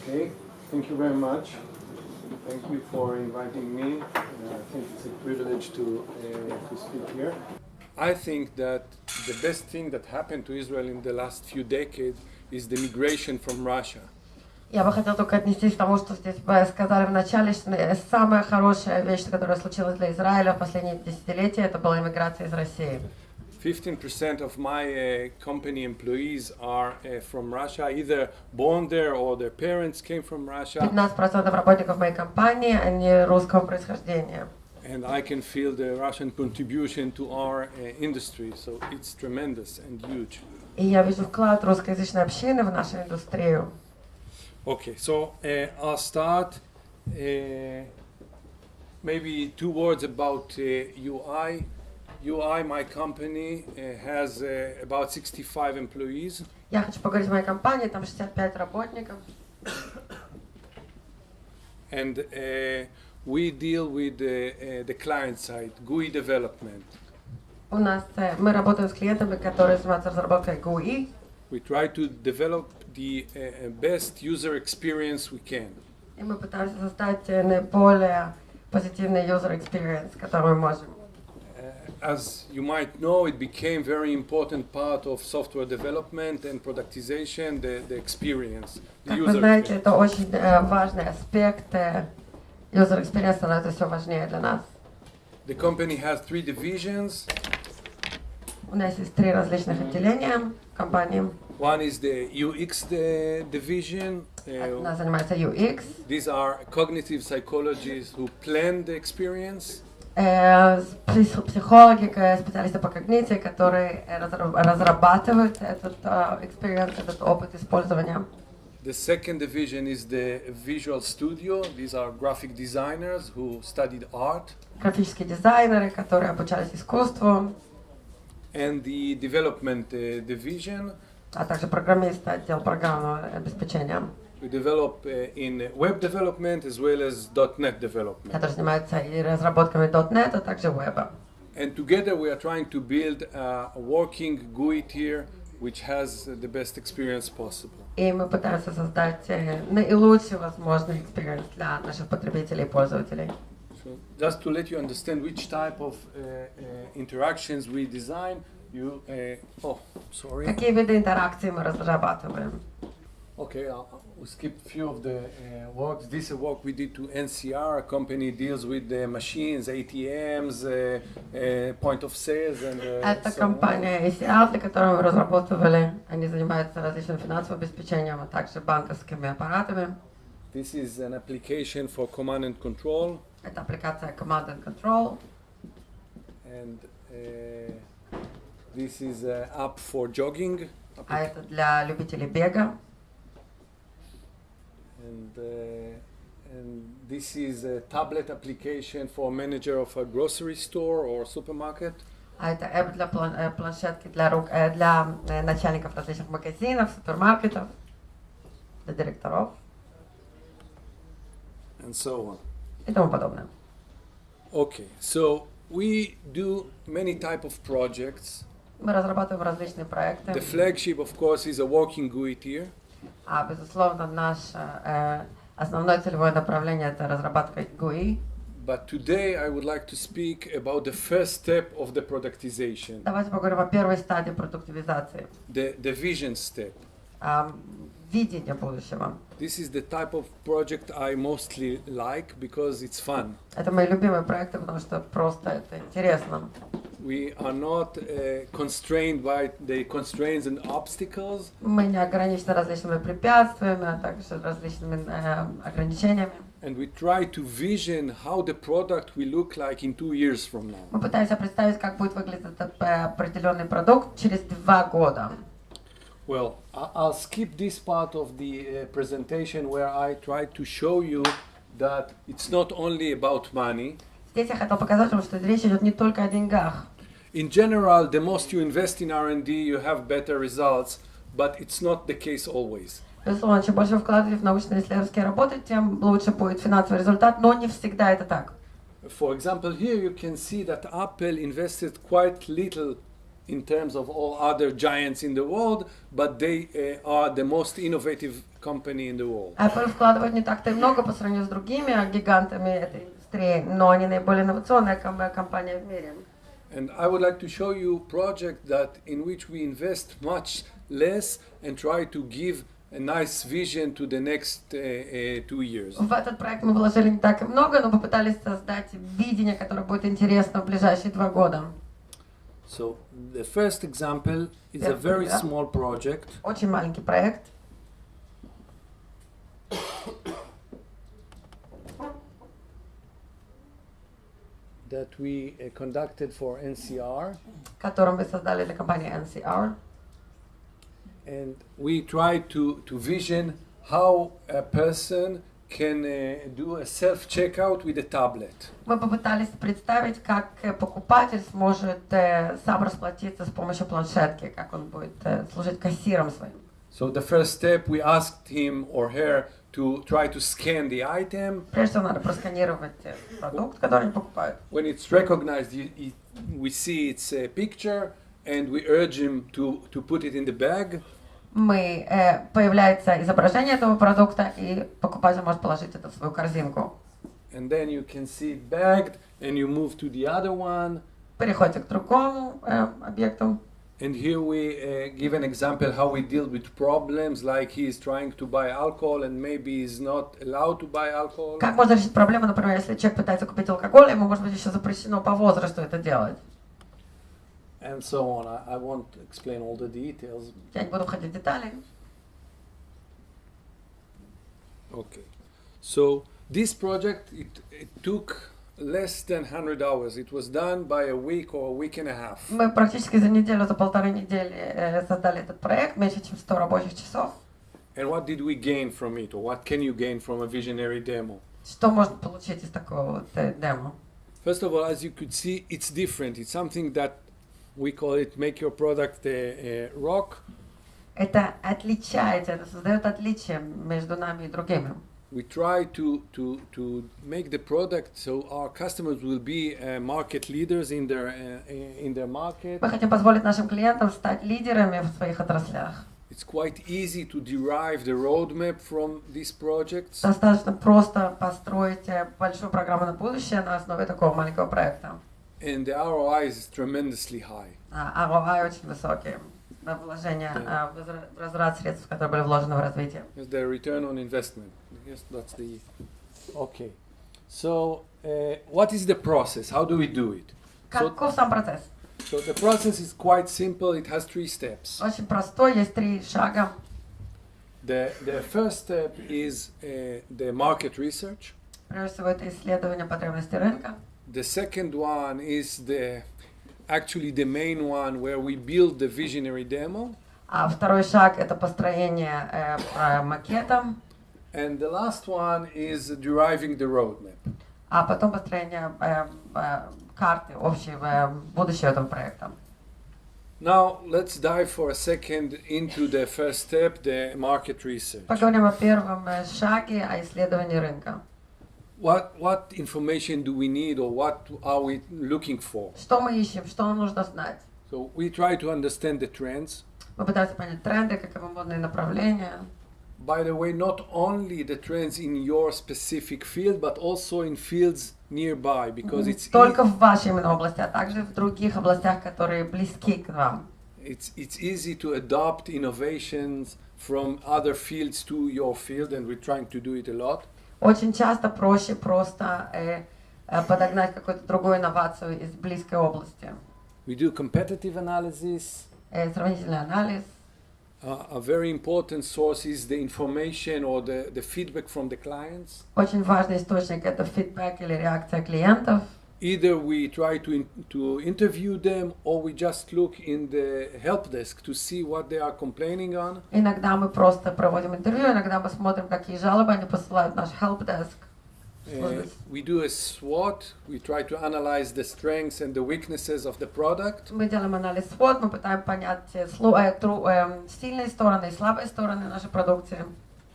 Okay, thank you very much. Thank you for inviting me. I think it's a privilege to speak here. I think that the best thing that happened to Israel in the last few decades is the migration from Russia. Я бы хотела только отнестись к тому, что здесь сказали в начале, что самая хорошая вещь, которая случилась для Израиля в последние десятилетия, это была иммиграция из России. 15% of my company employees are from Russia, either born there or their parents came from Russia. 15% работников моей компании, они русского происхождения. And I can feel the Russian contribution to our industry, so it's tremendous and huge. И я вижу вклад русскоязычной общины в нашу индустрию. Okay, so I'll start. Maybe 2 words about UI. UI, my company, has about 65 employees. Я хочу поговорить о моей компании, там 65 работников. And we deal with the client side, GUI development. У нас мы работаем с клиентами, которые занимаются разработкой GUI. We try to develop the best user experience we can. И мы пытаемся создать наиболее позитивный user experience, который мы можем. As you might know, it became very important part of software development and productization, the experience, the Как user вы знаете, experience. это очень важный аспект. User experience становится все важнее для нас. The company has 3 divisions. У нас есть 3 различных отделения компании. One is the UX division. У нас занимается UX. These are cognitive psychologists who plan the experience. Психологи, специалисты по когниции, которые разрабатывают этот experience, этот опыт использования. The second division is the visual studio. These are graphic designers who studied art. Графические дизайнеры, которые обучались искусству. And the development division. А также программисты, отдел программного обеспечения. We develop in web development as well as .NET development. Которые занимаются и разработками .NET, а также веба. And together we are trying to build a working GUI tier which has the best experience possible. И мы пытаемся создать наилучший возможный experience для наших потребителей и пользователей. So just to let you understand which type of interactions we design, Какие виды интеракции мы разрабатываем? Okay, we skip a few of the works. This is work we did to NCR. A company deals with the machines, ATMs, point of sales, and Это компания ICL, для которой мы разработали. Они занимаются различным финансовым обеспечением, а также банковскими аппаратами. This is an application for command and control. Это аппликация Command and Control. And this is an app for jogging. А это для любителей бега. And this is a tablet application for a manager of a grocery store or supermarket. А это app для планшетки для начальников различных магазинов, супермаркетов, для директоров. And so on. И тому подобное. Okay, so we do many type of projects. Мы разрабатываем различные проекты. The flagship, of course, is a working GUI tier. А безусловно, наше основное целевое направление это разработка GUI. But today I would like to speak about the first step of the productization. Давайте поговорим о первой стадии продуктивизации. The vision step. Видение будущего. This is the type of project I mostly like because it's fun. Это мои любимые проекты, потому что просто это интересно. We are not constrained by the constraints and obstacles. Мы не ограничены различными препятствиями, а также различными ограничениями. And we try to vision how the product will look like in 2 years from now. Мы пытаемся представить, как будет выглядеть этот определенный продукт через 2 года. Well, I'll skip this part of the presentation where I try to show you that it's not only about money. Здесь я хотел показать вам, что речь идет не только о деньгах. In general, the most you invest in R&D, you have better results, but it's not the case always. Безусловно, чем больше вы вкладываете в научно-исследовательские работы, тем лучше будет финансовый результат, но не всегда это так. For example, here you can see that Apple invested quite little in terms of all other giants in the world, but they are the most innovative company in the world. Apple вкладывает не так-то и много по сравнению с другими гигантами этой индустрии, но они наиболее инновационная компания в мире. And I would like to show you a project that in which we invest much less and try to give a nice vision to the next 2 years. В этот проект мы вложили не так и много, но попытались создать видение, которое будет интересно в ближайшие 2 года. So the first example is a very small project. Очень маленький проект. That we conducted for NCR. Который мы создали для компании NCR. And we tried to vision how a person can do a self-checkout with a tablet. Мы попытались представить, как покупатель сможет сам расплатиться с помощью планшетки, как он будет служить кассиром своим. So the first step, we asked him or her to try to scan the item. Прежде всего надо просканировать продукт, который они покупают. When it's recognized, we see its picture, and we urge him to put it in the bag. Появляется изображение этого продукта, и покупатель может положить это в свою корзинку. And then you can see it bagged, and you move to the other one. Переходите к другому объекту. And here we give an example how we deal with problems, like he is trying to buy alcohol and maybe is not allowed to buy alcohol. Как можно решить проблему, например, если человек пытается купить алкоголь, ему может быть еще запрещено по возрасту это делать. And so on. I won't explain all the details. Я не буду входить в детали. Okay. So this project, it took less than 100 hours. It was done by a week or a week and a half. Мы практически за неделю, за 1,5 недели создали этот проект, меньше чем 100 рабочих часов. And what did we gain from it, or what can you gain from a visionary demo? Что можно получить из такого вот демо? First of all, as you could see, it's different. It's something that we call it make your product rock. Это отличается, это создает отличие между нами и другими. We try to make the product so our customers will be market leaders in their market. Мы хотим позволить нашим клиентам стать лидерами в своих отраслях. It's quite easy to derive the roadmap from these projects. Достаточно просто построить большую программу на будущее на основе такого маленького проекта. And the ROI is tremendously high. ROI очень высокий. Вложение, возврат средств, которые были вложены в развитие. It's the return on investment. Yes, that's the. Okay. So, what is the process? How do we do it? Каков сам процесс? So the process is quite simple. It has 3 steps. Очень простой, есть 3 шага. The first step is the market research. Прежде всего, это исследование потребностей рынка. The second one is actually the main one where we build the visionary demo. А второй шаг это построение макета. And the last one is deriving the roadmap. А потом построение карты общего будущего этого проекта. Now let's dive for a second into the first step, the market research. Поговорим о первом шаге, о исследовании рынка. What information do we need, or what are we looking for? Что мы ищем, что нам нужно знать? So we try to understand the trends. Мы пытаемся понять тренды, каковы модные направления. By the way, not only the trends in your specific field, but also in fields nearby, because it's только в вашей именно области, а также в других областях, которые близки к вам. It's easy to adopt innovations from other fields to your field, and we're trying to do it a lot. Очень часто проще просто подогнать какую-то другую инновацию из близкой области. We do competitive analysis. Сравнительный анализ. A very important source is the information or the feedback from the clients. Очень важный источник это фидбэк или реакция клиентов. Either we try to interview them, or we just look in the help desk to see what they are complaining on. Иногда мы просто проводим интервью, иногда мы смотрим, какие жалобы они посылают в наш help desk. We do a SWOT. We try to analyze the strengths and the weaknesses of the product. Мы делаем анализ SWOT, мы пытаемся понять сильные стороны и слабые стороны нашей продукции.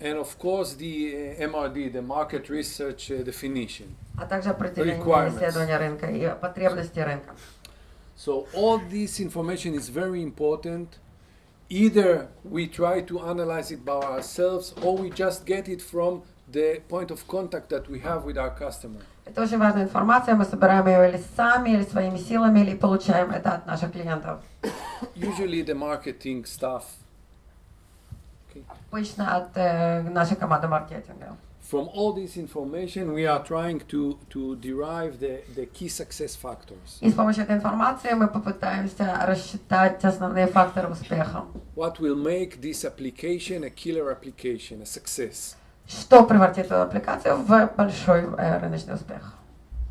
And of course the MRD, the market research definition. А также определение исследования рынка и потребности рынка. So all this information is very important, either we try to analyze it by ourselves or we just get it from the point of contact that we have with our customer. Это очень важная информация, мы собираем ее или сами, или своими силами, или получаем это от наших клиентов. Usually the marketing staff. Okay. Обычно от нашей команды маркетинга. From all this information, we are trying to derive the key success factors. И с помощью этой информации мы попытаемся рассчитать основные факторы успеха. What will make this application a killer application, a success? Что превратит эту аппликацию в большой рыночный успех.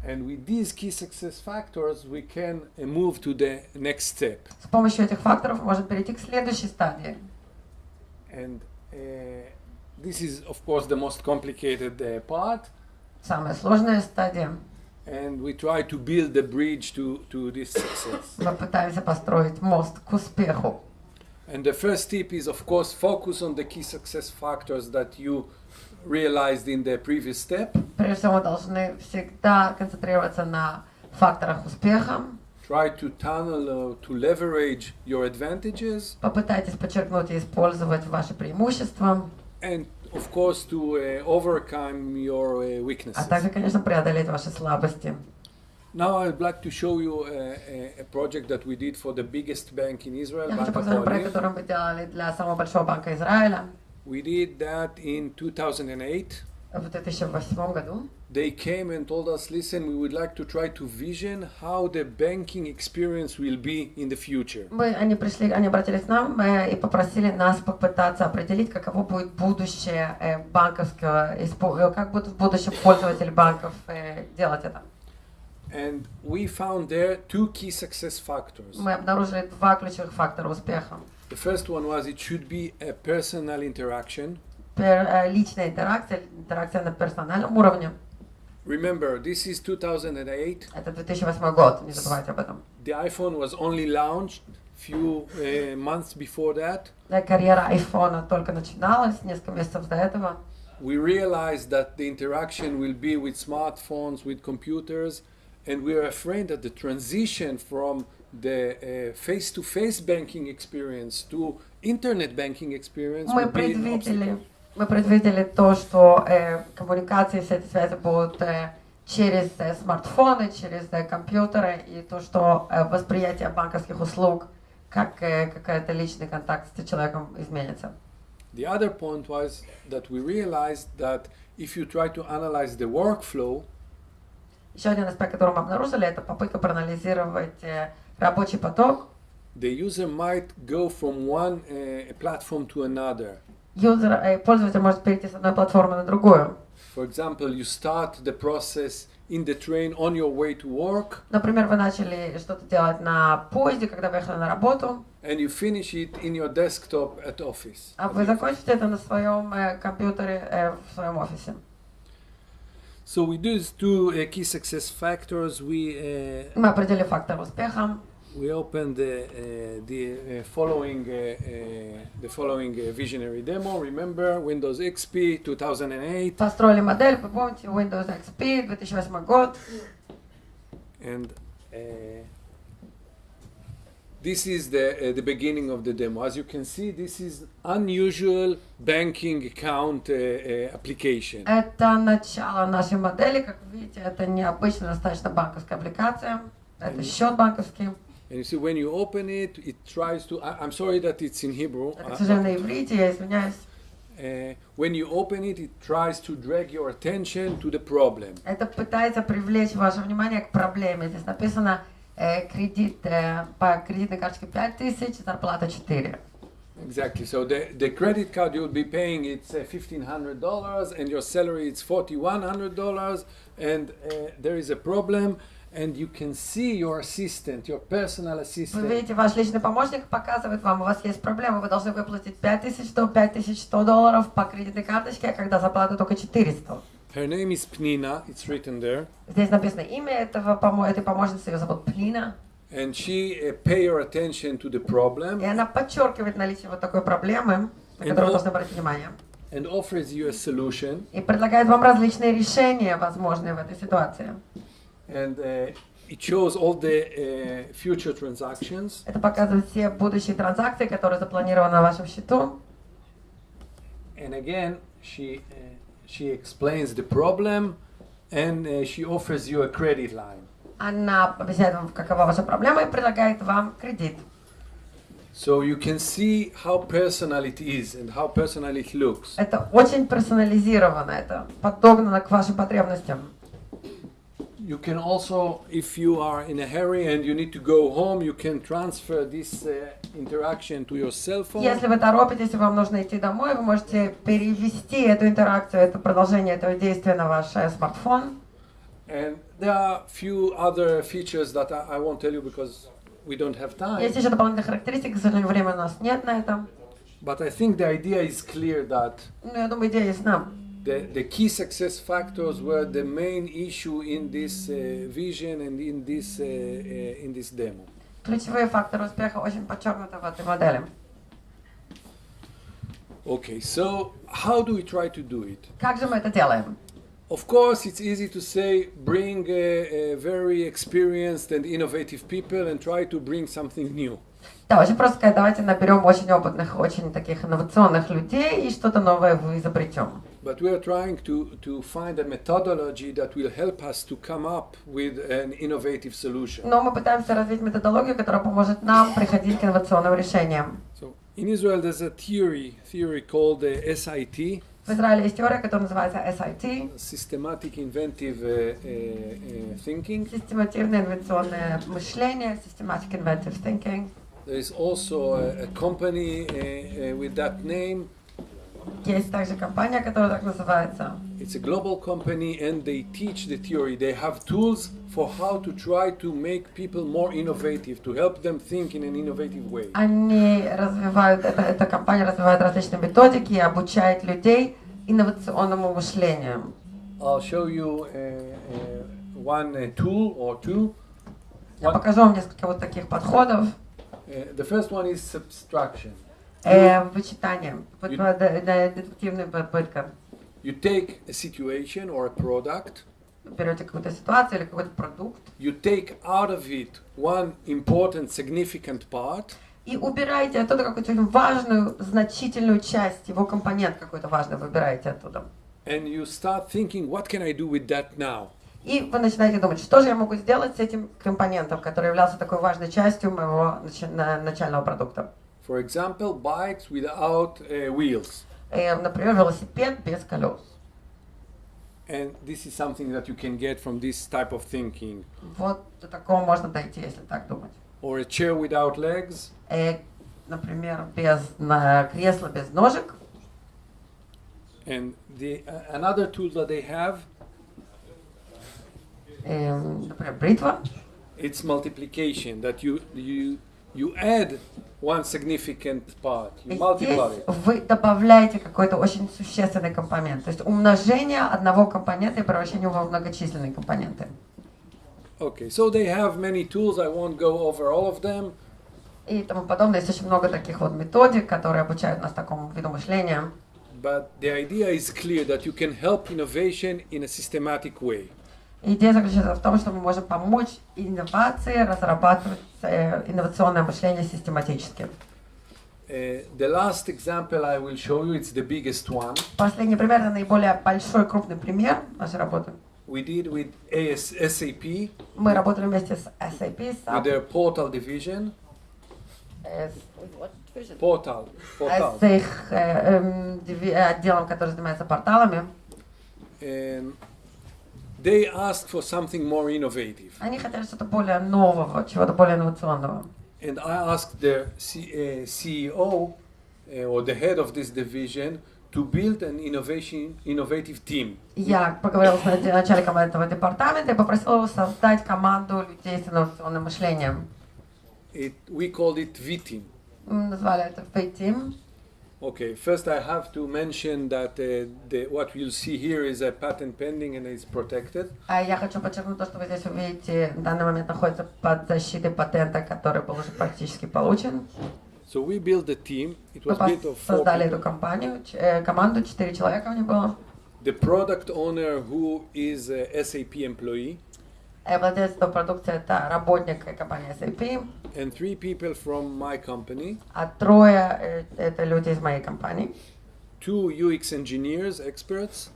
And with these key success factors, we can move to the next step. С помощью этих факторов можно перейти к следующей стадии. And this is, of course, the most complicated part. Самая сложная стадия. And we try to build the bridge to this success. Мы пытаемся построить мост к успеху. And the first tip is, of course, focus on the key success factors that you realized in the previous step. Прежде всего, мы должны всегда концентрироваться на факторах успеха. Try to tunnel or to leverage your advantages. Попытайтесь подчеркнуть и использовать ваши преимущества. And, of course, to overcome your weaknesses. А также, конечно, преодолеть ваши слабости. Now I'd like to show you a project that we did for the biggest bank in Israel. Я хочу показать проект, который мы делали для самого большого банка Израиля. We did that in 2008. В 2008 году. They came and told us, listen, we would like to try to vision how the banking experience will be in the future. Они пришли, они обратились к нам и попросили нас попытаться определить, каково будет будущее банковского, как будут в будущем пользователи банков делать это. And we found there two key success factors. Мы обнаружили два ключевых фактора успеха. The first one was it should be a personal interaction. Личная интеракция, интеракция на персональном уровне. Remember, this is 2008. Это 2008 год, не забывайте об этом. The iPhone was only launched few months before that. Карьера айфона только начиналась, несколько месяцев до этого. We realized that the interaction will be with smartphones, with computers, and we are afraid that the transition from the face-to-face banking experience to internet banking experience will be an obstacle. Мы предвидели то, что коммуникации, все эти связи будут через смартфоны, через компьютеры, и то, что восприятие банковских услуг как какой-то личный контакт с человеком изменится. The other point was that we realized that if you try to analyze the workflow, еще один аспект, который мы обнаружили, это попытка проанализировать рабочий поток. The user might go from one platform to another. Пользователь может перейти с одной платформы на другую. For example, you start the process in the train on your way to work. Например, вы начали что-то делать на поезде, когда вы ехали на работу. And you finish it in your desktop at office. А вы закончите это на своем компьютере в своем офисе. So with these two key success factors, Мы определили фактор успеха. we opened the following visionary demo. Remember, Windows XP 2008. Построили модель, вы помните, Windows XP, 2008 год. And this is the beginning of the demo. As you can see, this is unusual banking account application. Это начало нашей модели, как вы видите, это необычная достаточно банковская аппликация. Это счет банковский. And you see, when you open it, it tries to. I'm sorry that it's in Hebrew. Это, к сожалению, на иврите, я извиняюсь. When you open it, it tries to drag your attention to the problem. Это пытается привлечь ваше внимание к проблеме. Здесь написано кредит по кредитной карточке 5000, зарплата 4. Exactly. So the credit card you'll be paying it's $1,500, and your salary it's $4,100, and there is a problem. And you can see your assistant, your personal assistant. Вы видите, ваш личный помощник показывает вам, у вас есть проблема, вы должны выплатить $5100 по кредитной карточке, когда зарплата только 400. Her name is Pnina, it's written there. Здесь написано имя этой помощницы, ее зовут Плина. And she pay your attention to the problem. И она подчеркивает наличие вот такой проблемы, на которую вы должны обратить внимание. And offers you a solution. И предлагает вам различные решения, возможные в этой ситуации. And It shows all the future transactions. Это показывает все будущие транзакции, которые запланированы на вашем счету. And again, she explains the problem, and she offers you a credit line. Она объясняет вам, какова ваша проблема, и предлагает вам кредит. So you can see how personal it is and how personal it looks. Это очень персонализировано, это подогнано к вашим потребностям. You can also, if you are in a hurry and you need to go home, you can transfer this interaction to your cell phone. Если вы торопитесь и вам нужно идти домой, вы можете перевести эту интеракцию, это продолжение этого действия на ваш смартфон. And there are few other features that I won't tell you because we don't have time. Есть еще дополнительные характеристики, к сожалению, времени у нас нет на это. But I think the idea is clear that Ну, я думаю, идея ясна. the key success factors were the main issue in this vision and in this demo. Ключевые факторы успеха очень подчеркнуты в этой модели. Okay, so how do we try to do it? Как же мы это делаем? Of course, it's easy to say bring very experienced and innovative people and try to bring something new. Да, очень просто сказать, давайте наберем очень опытных, очень таких инновационных людей и что-то новое изобретем. But we are trying to find a methodology that will help us to come up with an innovative solution. Но мы пытаемся развить методологию, которая поможет нам приходить к инновационным решениям. So in Israel, there's a theory called SIT. В Израиле есть теория, которая называется SIT. Systematic Inventive Thinking. Системативное инновационное мышление, Systematic Inventive Thinking. There is also a company with that name. Есть также компания, которая так называется. It's a global company and they teach the theory. They have tools for how to try to make people more innovative, to help them think in an innovative way. Они развивают, эта компания развивает различные методики и обучает людей инновационному мышлению. I'll show you one tool or two. Я покажу вам несколько вот таких подходов. The first one is subtraction. Вычитание, дедуктивная попытка. You take a situation or a product. Берете какую-то ситуацию или какой-то продукт. You take out of it one important, significant part. И убираете оттуда какую-то очень важную, значительную часть, его компонент какой-то важный выбираете оттуда. And you start thinking, what can I do with that now? И вы начинаете думать, что же я могу сделать с этим компонентом, который являлся такой важной частью моего начального продукта. For example, bikes without wheels. Например, велосипед без колес. And this is something that you can get from this type of thinking. Вот до такого можно дойти, если так думать. Or a chair without legs. Например, без кресла без ножек. And another tool that they have. Например, бритва. It's multiplication, that you add one significant part, you multiply it. Вы добавляете какой-то очень существенный компонент, то есть умножение одного компонента и превращение его в многочисленные компоненты. Okay, so they have many tools. I won't go over all of them. И тому подобное. Есть очень много таких вот методик, которые обучают нас такому виду мышления. But the idea is clear that you can help innovation in a systematic way. Идея заключается в том, что мы можем помочь инновации разрабатывать инновационное мышление систематически. The last example I will show you, it's the biggest one. Последний пример, это наиболее большой, крупный пример нашей работы. We did with SAP. Мы работали вместе с SAP, with their portal division. Portal. С их отделом, который занимается порталами. They asked for something more innovative. Они хотели что-то более нового, чего-то более инновационного. And I asked the CEO or the head of this division to build an innovative team. Я поговорила с начальником этого департамента и попросила его создать команду людей с инновационным мышлением. We called it V-Team. Назвали это V-Team. Okay, first I have to mention that what you'll see here is a patent pending and is protected. Я хочу подчеркнуть то, что вы здесь увидите, в данный момент находится под защитой патента, который был уже практически получен. So we built a team. It was built of 4 создали people. эту команду, 4 человека у них было. The product owner who is a SAP employee. Владелец этой продукции это работник компании SAP. And 3 people from my company. А 3 это люди из моей компании. 2 UX engineers, experts.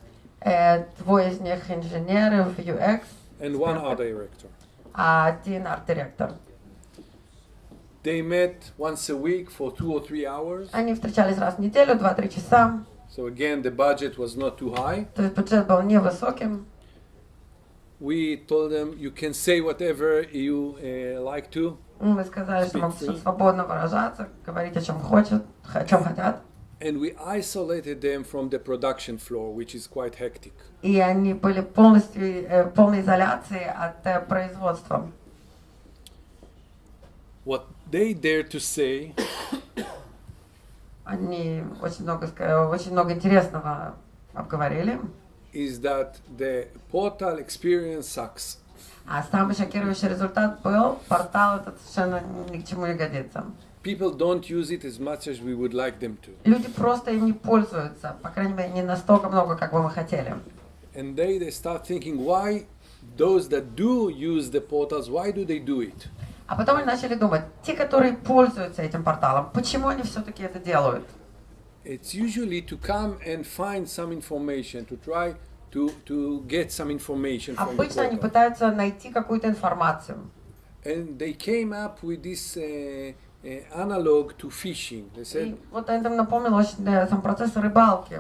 2 из них инженеры в UX. And 1 art director. А 1 арт-директор. They met once a week for 2 or 3 hours. Они встречались раз в неделю, 2-3 часа. So again, the budget was not too high. То есть бюджет был невысоким. We told them you can say whatever you like to. Мы сказали, что могут свободно выражаться, говорить о чем хотят. And we isolated them from the production floor, which is quite hectic. И они были полностью полной изоляции от производства. What they dared to say. Они очень много интересного обговорили. Is that the portal experience sucks. А самый шокирующий результат был, портал этот совершенно ни к чему не годится. People don't use it as much as we would like them to. Люди просто им не пользуются, по крайней мере, не настолько много, как бы мы хотели. And they start thinking why those that do use the portals, why do they do it? А потом они начали думать, те, которые пользуются этим порталом, почему они все-таки это делают? It's usually to come and find some information, to try to get some information from the Обычно они portal. пытаются найти какую-то информацию. And they came up with this analog to fishing. They И said, вот это напомнило очень сам процесс рыбалки.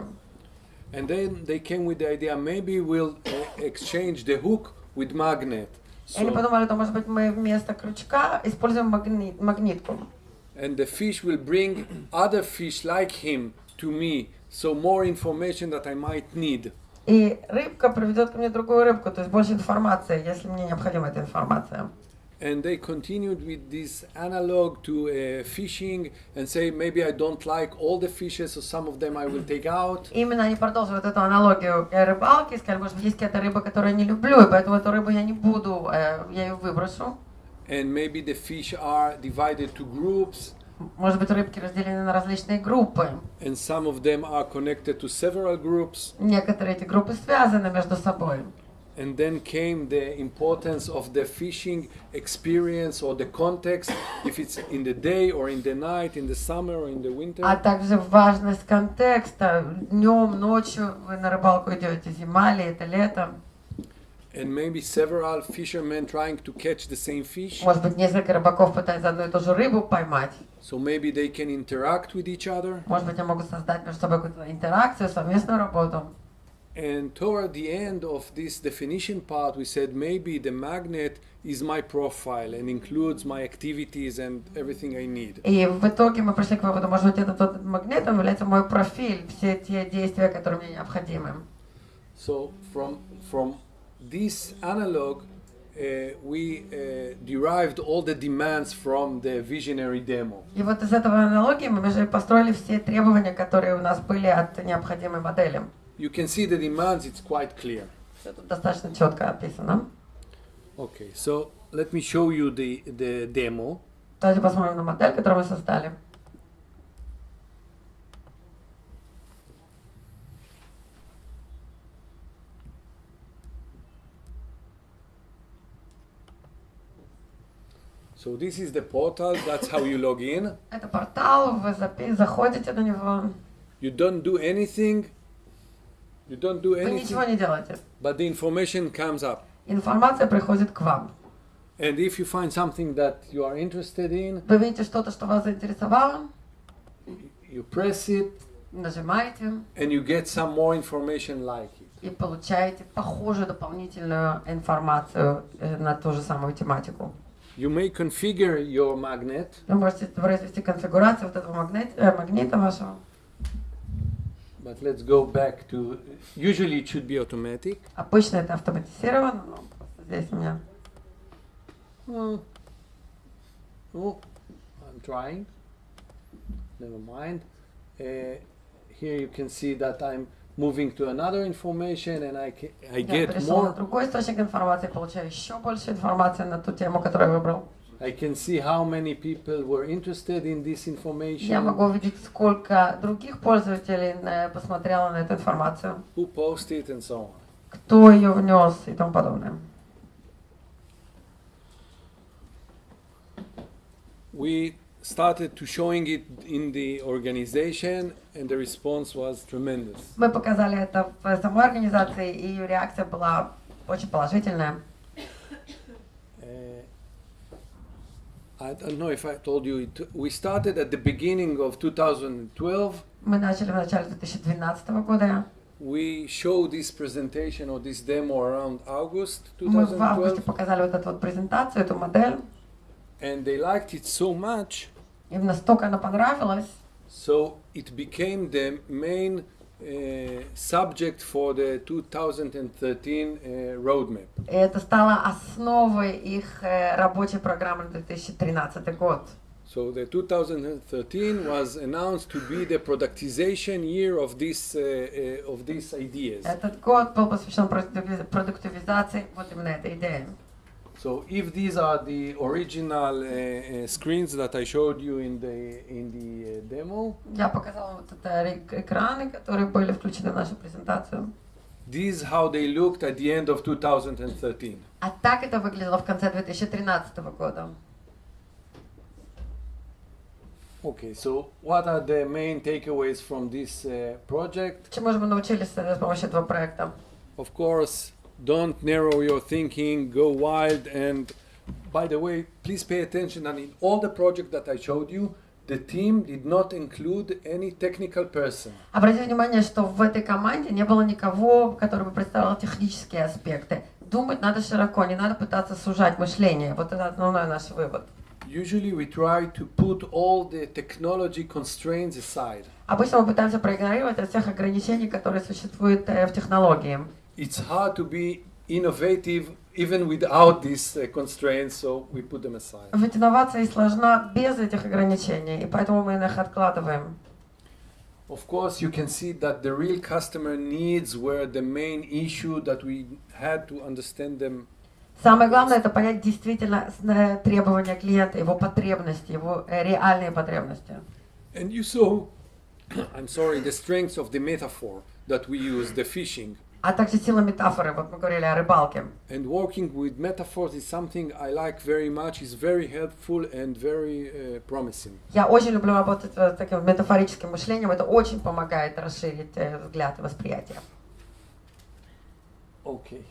and then they came with the idea, maybe we'll exchange the hook with magnet. И они подумали, что, может быть, мы вместо крючка используем магнитку. And the fish will bring other fish like him to me, so more information that I might need. И рыбка приведет ко мне другую рыбку, то есть больше информации, если мне необходима эта информация. And they continued with this analog to fishing and say, maybe I don't like all the fishes, so some of them I will take out. Именно они продолжили эту аналогию рыбалки, сказали, может быть, есть какая-то рыба, которую я не люблю, и поэтому эту рыбу я не буду, я ее выброшу. And maybe the fish are divided to groups. Может быть, рыбки разделены на различные группы. And some of them are connected to several groups. Некоторые эти группы связаны между собой. And then came the importance of the fishing experience or the context, if it's in the day or in the night, in the summer or in the winter. А также важность контекста. Днем, ночью вы на рыбалку идете, зима ли это, лето. And maybe several fishermen trying to catch the same fish. Может быть, несколько рыбаков пытаются одну и ту же рыбу поймать. So maybe they can interact with each other. Может быть, они могут создать между собой какую-то интеракцию, совместную работу. And toward the end of this definition part, we said maybe the magnet is my profile and includes my activities and everything I need. И в итоге мы пришли к выводу, может быть, этот магнит, он является мой профиль, все те действия, которые мне необходимы. So from this analog, we derived all the demands from the visionary demo. И вот из этого аналогии мы уже построили все требования, которые у нас были от необходимой модели. You can see the demands, it's quite clear. Это достаточно четко описано. Okay, so let me show you the demo. Давайте посмотрим на модель, которую мы создали. So this is the portal, that's how you log in. Это портал, вы заходите на него. You don't do anything. You don't do Вы ничего не делаете. but the information comes up. Информация приходит к вам. And if you find something that you are interested in, Вы видите что-то, что вас заинтересовало, you press it нажимаете and you get some more information like it. и получаете похожую дополнительную информацию на ту же самую тематику. You may configure your magnet. Вы можете произвести конфигурацию вот этого магнита вашего. But let's go back to, usually it should be automatic. Обычно это автоматизировано, но просто здесь у меня. Oh, I'm trying. Never mind. Here you can see that I'm moving to another information and I Я get перешел на more. другой источник информации, получаю еще больше информации на ту тему, которую я выбрал. I can see how many people were interested in this information. Я могу увидеть, сколько других пользователей посмотрело на эту информацию, Who posted and so on. кто ее внес и тому подобное. we started to showing it in the organization, and the response was tremendous. Мы показали это в самой организации, и реакция была очень положительная. I don't know if I told you, we started at the beginning of 2012. Мы начали в начале 2012 года. We showed this presentation or this demo around August Мы в августе 2012, показали вот эту вот презентацию, эту модель, and they liked it so much, им настолько она понравилась, so it became the main subject for the 2013 roadmap. и это стало основой их рабочей программы на 2013 год. So the 2013 was announced to be the productization year of these ideas. Этот год был посвящен продуктивизации вот именно этой идее. So if these are the original screens that I showed you in the demo, Я показала вот это экраны, которые были включены в нашу презентацию. this is how they looked at the end of 2013. А так это выглядело в конце 2013 года. Okay, so what are the main takeaways from this project? Чему же мы научились с помощью этого проекта? Of course, don't narrow your thinking, go wild, and by the way, please pay attention that in all the projects that I showed you, the team did not include any technical person. Обратите внимание, что в этой команде не было никого, который бы представлял технические аспекты. Думать надо широко, не надо пытаться сужать мышление. Вот это основной наш вывод. Usually we try to put all the technology constraints aside. Обычно мы пытаемся проигнорировать от всех ограничений, которые существуют в технологии. It's hard to be innovative even without these constraints, so we put them aside. Ведь инновация сложна без этих ограничений, и поэтому мы их откладываем. Of course, you can see that the real customer needs were the main issue that we had to understand them. Самое главное это понять действительно требования клиента, его потребности, его реальные потребности. And you saw, I'm sorry, the strengths of the metaphor that we use, the fishing. А также сила метафоры, вот мы говорили о рыбалке. And working with metaphors is something I like very much, is very helpful and very promising. Я очень люблю работать с таким метафорическим мышлением, это очень помогает расширить взгляд и восприятие. Okay.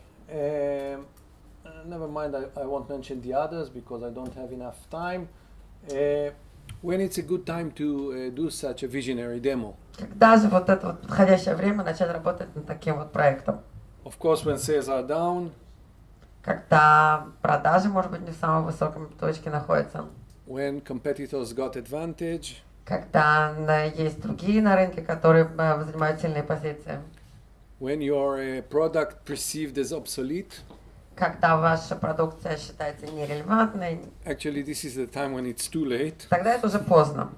Never mind, I won't mention the others because I don't have enough time. When it's a good time to do such a visionary demo? Когда же вот это вот подходящее время начать работать над таким вот проектом? Of course, when sales are down. Когда продажи, может быть, не в самой высокой точке находятся. When competitors got advantage. Когда есть другие на рынке, которые занимают сильные позиции. When your product perceived as obsolete. Когда ваша продукция считается нерелевантной. Actually, this is the time when it's too late. Тогда это уже поздно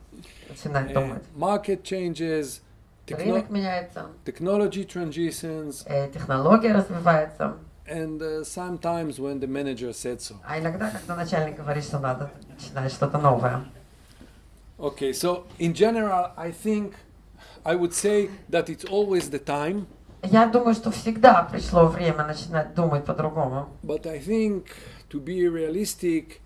начинать думать. Market changes. Рынок меняется. Technology transitions. Технология развивается. And sometimes when the manager said so. А иногда, когда начальник говорит, что надо начинать что-то новое. Okay, so in general, I think I would say that it's always the time. Я думаю, что всегда пришло время начинать думать по-другому. But I think, to be realistic,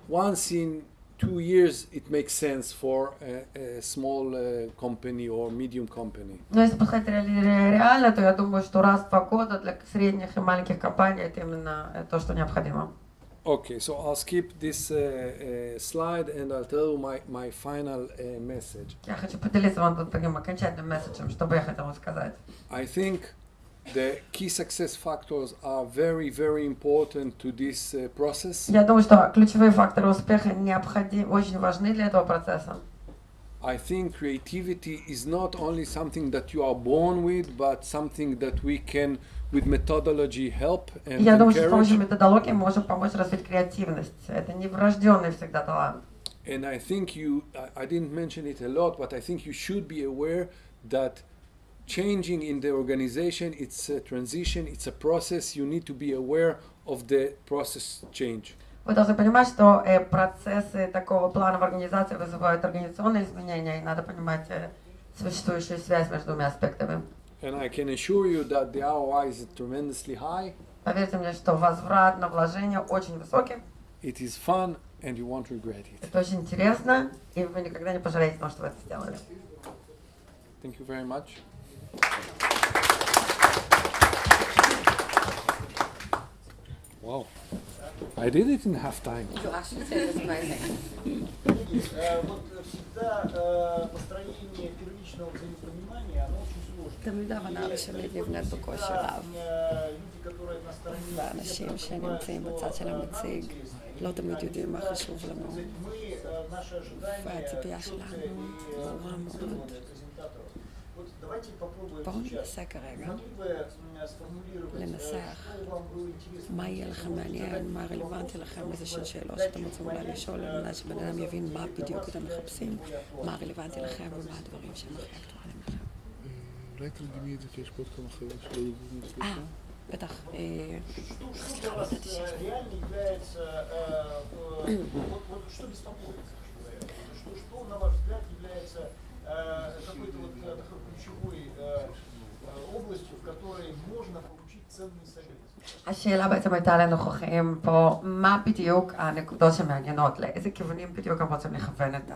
once in 2 years it makes sense for a small company or medium company. Но если подходить реально, то я думаю, что раз в 2 года для средних и маленьких компаний это именно то, что необходимо. Okay, so I'll skip this slide and I'll tell you my final message. Я хочу поделиться вам вот таким окончательным месседжем, что бы я хотела сказать. I think the key success factors are very, very important to this process. Я думаю, что ключевые факторы успеха очень важны для этого процесса. I think creativity is not only something that you are born with, but something that we can, with methodology, help and Я думаю, что с помощью encourage. методологии мы можем помочь развить креативность. Это не врожденный всегда талант. And I think I didn't mention it a lot, but I think you should be aware that changing in the organization, it's a transition, it's a process. You need to be aware of the process change. Вы должны понимать, что процессы такого плана в организации вызывают организационные изменения, и надо понимать существующую связь между двумя аспектами. And I can assure you that the ROI is tremendously high. Поверьте мне, что возврат на вложение очень высокий. It is fun, and you won't regret it. Это очень интересно, и вы никогда не пожалеете о том, что вы это сделали. Thank you very much. Wow, I did it in half time. You actually said it's amazing. Вот всегда построение первичного взаимопонимания, оно очень сложно. תמיד ההבנה הראשונית נבנית בקושי רב, Люди, которые на стороне, ואנשים שנמצאים בצד של המציג לא תמיד יודעים מה חשוב לנו, мы, наши ожидания, והציפייה שלנו ברורה מאוד. Вот давайте попробуем בואו сейчас. ננסה כרגע Могли бы сформулировать, לנסח что вам было интересно? מה יהיה לכם מעניין, מה רלוונטי לכם, איזה של שאלות שאתם רוצים אולי לשאול, על מנת שבן אדם יבין מה בדיוק אתם מחפשים, מה רלוונטי לכם ומה הדברים שהם הכי אקטואליים לכם. אולי תרגמי את זה, כי יש פה עוד כמה חברים שלא יודעים סליחה. בטח. Что для вас реально является, вот что беспокоит, что на ваш взгляд является какой-то вот такой ключевой областью, в которой можно получить ценный совет? השאלה בעצם הייתה לנוכחים פה, מה בדיוק הנקודות שמעניינות, לאיזה כיוונים בדיוק הם רוצים לכוון את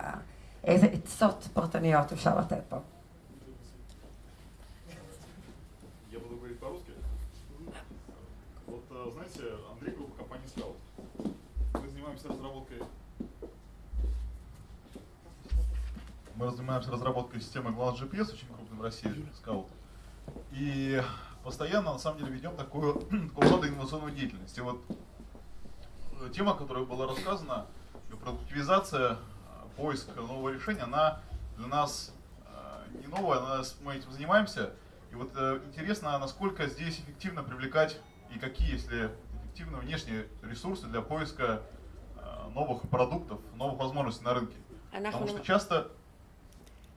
איזה עצות פרטניות אפשר לתת פה. Я буду говорить по-русски. Вот, знаете, Андрей, группа компании «Скаут». Мы занимаемся разработкой системы глаз GPS, очень крупной в России, «Скаут». И постоянно, на самом деле, ведем такого рода инновационную деятельность. И вот тема, которая была рассказана, продуктивизация, поиск нового решения, она для нас не новая, мы этим занимаемся. И вот интересно, насколько здесь эффективно привлекать и какие, если эффективны, внешние ресурсы для поиска новых продуктов, новых возможностей на рынке. Потому что часто...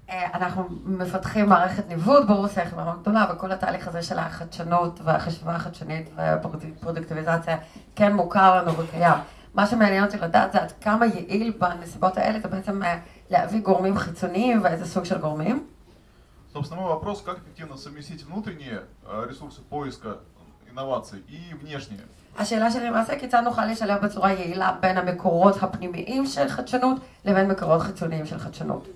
אנחנו מפתחים מערכת ניווט ברוסיה, חברה גדולה, וכל התהליך הזה של החדשנות והחשיבה החדשנית והפרודוקטיביזציה כן מוכר לנו וקיים. מה שמעניין אותי לדעת זה עד כמה יעיל בנסיבות האלה, זה בעצם להביא גורמים חיצוניים ואיזה סוג של גורמים. Собственно, мой вопрос, как эффективно совместить внутренние ресурсы поиска инноваций и внешние? השאלה שלי למעשה, כיצד נוכל לשלב בצורה יעילה בין המקורות הפנימיים של חדשנות לבין מקורות חיצוניים של חדשנות?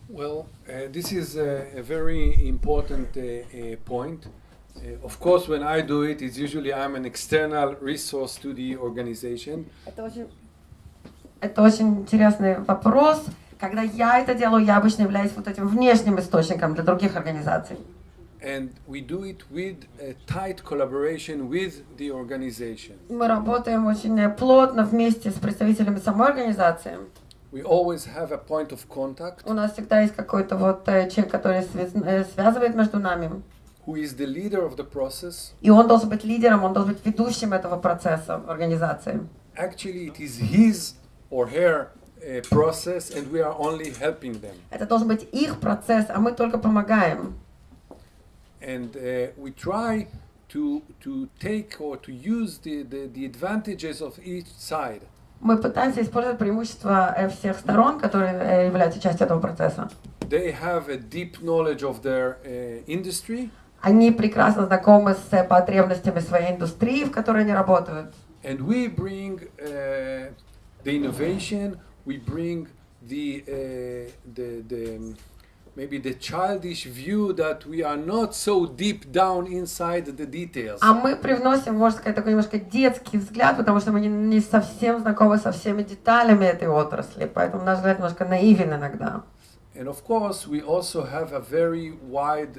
Well, this is a very important point. Of course, when I do it, it's usually I'm an external resource to the organization. Это очень интересный вопрос. Когда я это делаю, я обычно являюсь вот этим внешним источником для других организаций. And we do it with a tight collaboration with the organization. Мы работаем очень плотно вместе с представителями самой организации. We always have a point of contact. У нас всегда есть какой-то вот человек, который связывает между нами. Who is the leader of the process? И он должен быть лидером, он должен быть ведущим этого процесса в организации. Actually, it is his or her process, and we are only helping them. Это должен быть их процесс, а мы только помогаем. And we try to take or to use the advantages of each side. Мы пытаемся использовать преимущества всех сторон, которые являются частью этого процесса. They have a deep knowledge of their industry. Они прекрасно знакомы с потребностями своей индустрии, в которой они работают. And we bring the innovation. We bring maybe the childish view that we are not so deep down inside the details. А мы привносим, можно сказать, такой немножко детский взгляд, потому что мы не совсем знакомы со всеми деталями этой отрасли, поэтому наш взгляд немножко наивен иногда. And of course, we also have a very wide